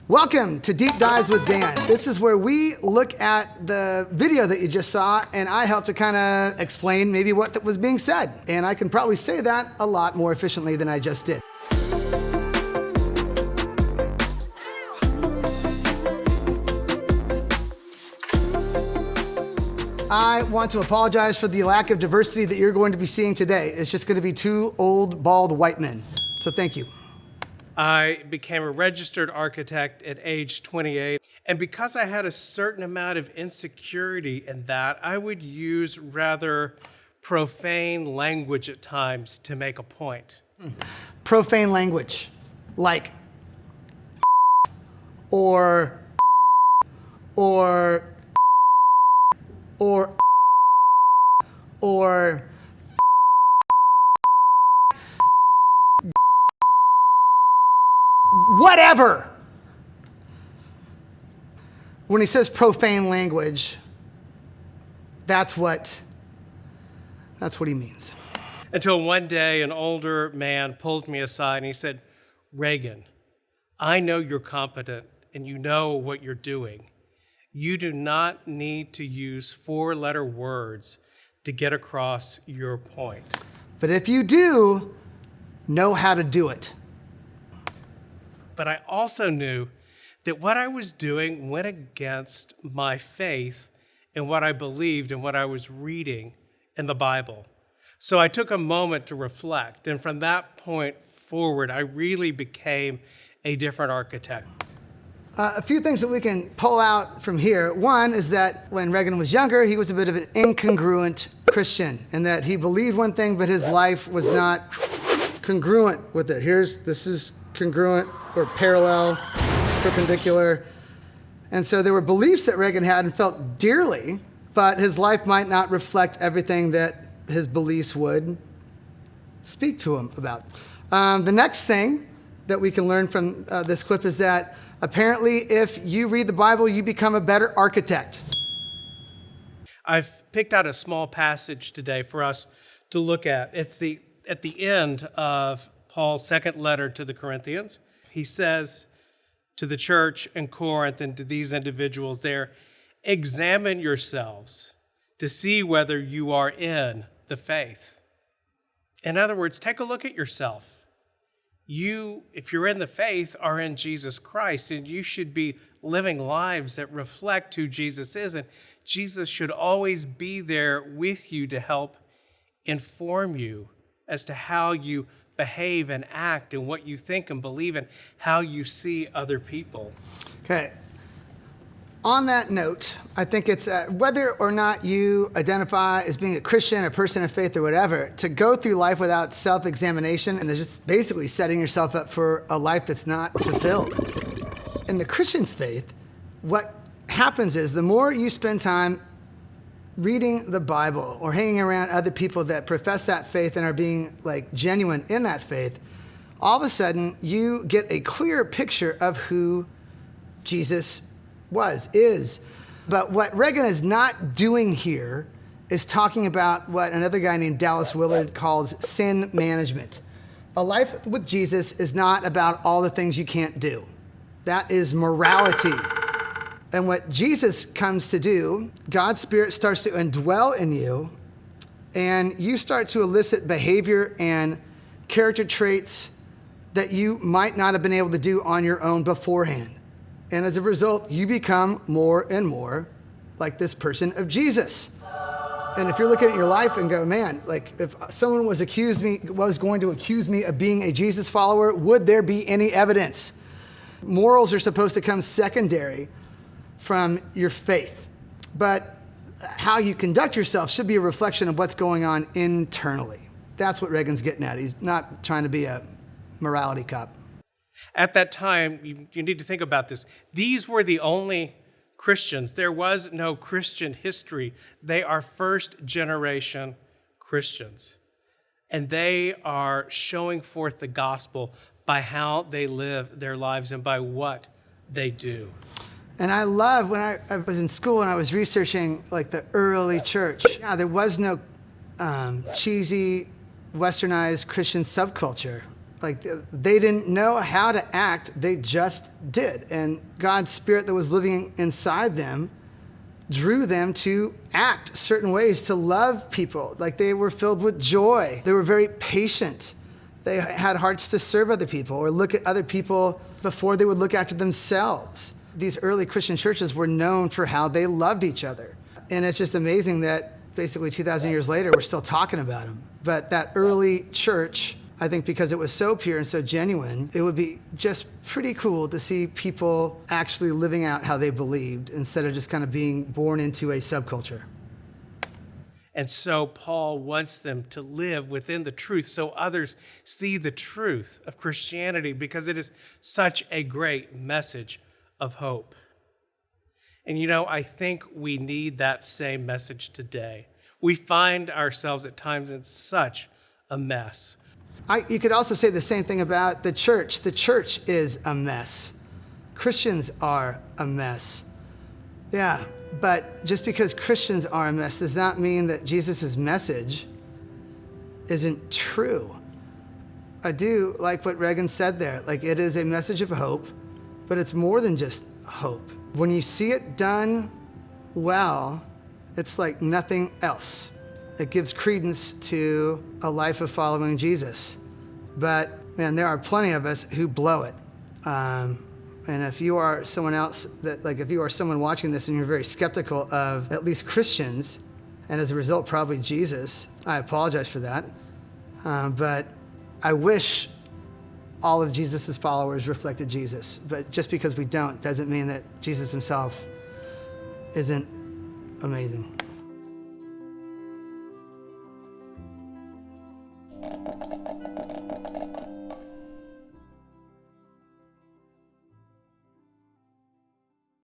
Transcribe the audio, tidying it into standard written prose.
Welcome to Deep Dives with Dan. This is where we look at the video that you just saw and I help to kind of explain maybe what was being said. And I can probably say that a lot more efficiently than I just did. I want to apologize for the lack of diversity that you're going to be seeing today. It's just going to be two old, bald white men. So thank you. I became a registered architect at age 28. And because I had a certain amount of insecurity in that, I would use rather profane language at times to make a point. Profane language, like or whatever. When he says profane language, that's what he means. Until one day, an older man pulled me aside and he said, "Reagan, I know you're competent and you know what you're doing. You do not need to use four-letter words to get across your point. But if you do, know how to do it." But I also knew that what I was doing went against my faith and what I believed and what I was reading in the Bible. So I took a moment to reflect, and from that point forward, I really became a different architect. A few things that we can pull out from here. One is that when Reagan was younger, he was a bit of an incongruent Christian, and that he believed one thing, but his life was not congruent with it. This is congruent or parallel, perpendicular. And so there were beliefs that Reagan had and felt dearly, but his life might not reflect everything that his beliefs would speak to him about. The next thing that we can learn from this clip is that apparently if you read the Bible, you become a better architect. I've picked out a small passage today for us to look at. It's at the end of Paul's second letter to the Corinthians. He says to the church in Corinth and to these individuals there, "Examine yourselves to see whether you are in the faith." In other words, take a look at yourself. You, if you're in the faith, are in Jesus Christ, and you should be living lives that reflect who Jesus is. And Jesus should always be there with you to help inform you as to how you behave and act and what you think and believe and how you see other people. Okay. On that note, I think it's whether or not you identify as being a Christian, a person of faith, or whatever, to go through life without self-examination and just basically setting yourself up for a life that's not fulfilled. In the Christian faith, what happens is the more you spend time reading the Bible or hanging around other people that profess that faith and are being like genuine in that faith, all of a sudden you get a clearer picture of who Jesus is. But what Reagan is not doing here is talking about what another guy named Dallas Willard calls sin management. A life with Jesus is not about all the things you can't do. That is morality. And what Jesus comes to do, God's Spirit starts to indwell in you, and you start to elicit behavior and character traits that you might not have been able to do on your own beforehand. And as a result, you become more and more like this person of Jesus. And if you're looking at your life and go, man, like if someone was going to accuse me of being a Jesus follower, would there be any evidence? Morals are supposed to come secondary from your faith. But how you conduct yourself should be a reflection of what's going on internally. That's what Reagan's getting at. He's not trying to be a morality cop. At that time, you need to think about this. These were the only Christians. There was no Christian history. They are first generation Christians. And they are showing forth the gospel by how they live their lives and by what they do. And I love when I was in school and I was researching like the early church. Yeah, there was no cheesy, westernized Christian subculture. Like they didn't know how to act, they just did. And God's Spirit that was living inside them drew them to act certain ways, to love people. Like they were filled with joy. They were very patient. They had hearts to serve other people or look at other people before they would look after themselves. These early Christian churches were known for how they loved each other. And it's just amazing that basically 2,000 years later, we're still talking about them. But that early church, I think because it was so pure and so genuine, it would be just pretty cool to see people actually living out how they believed instead of just kind of being born into a subculture. And so Paul wants them to live within the truth so others see the truth of Christianity because it is such a great message of hope. And I think we need that same message today. We find ourselves at times in such a mess. You could also say the same thing about the church. The church is a mess. Christians are a mess. Yeah, but just because Christians are a mess does not mean that Jesus' message isn't true. I do like what Reagan said there. Like it is a message of hope, but it's more than just hope. When you see it done well, it's like nothing else. It gives credence to a life of following Jesus. But man, there are plenty of us who blow it. And if you are someone else if you are someone watching this and you're very skeptical of at least Christians, and as a result, probably Jesus, I apologize for that. But I wish all of Jesus' followers reflected Jesus. But just because we don't doesn't mean that Jesus himself isn't amazing.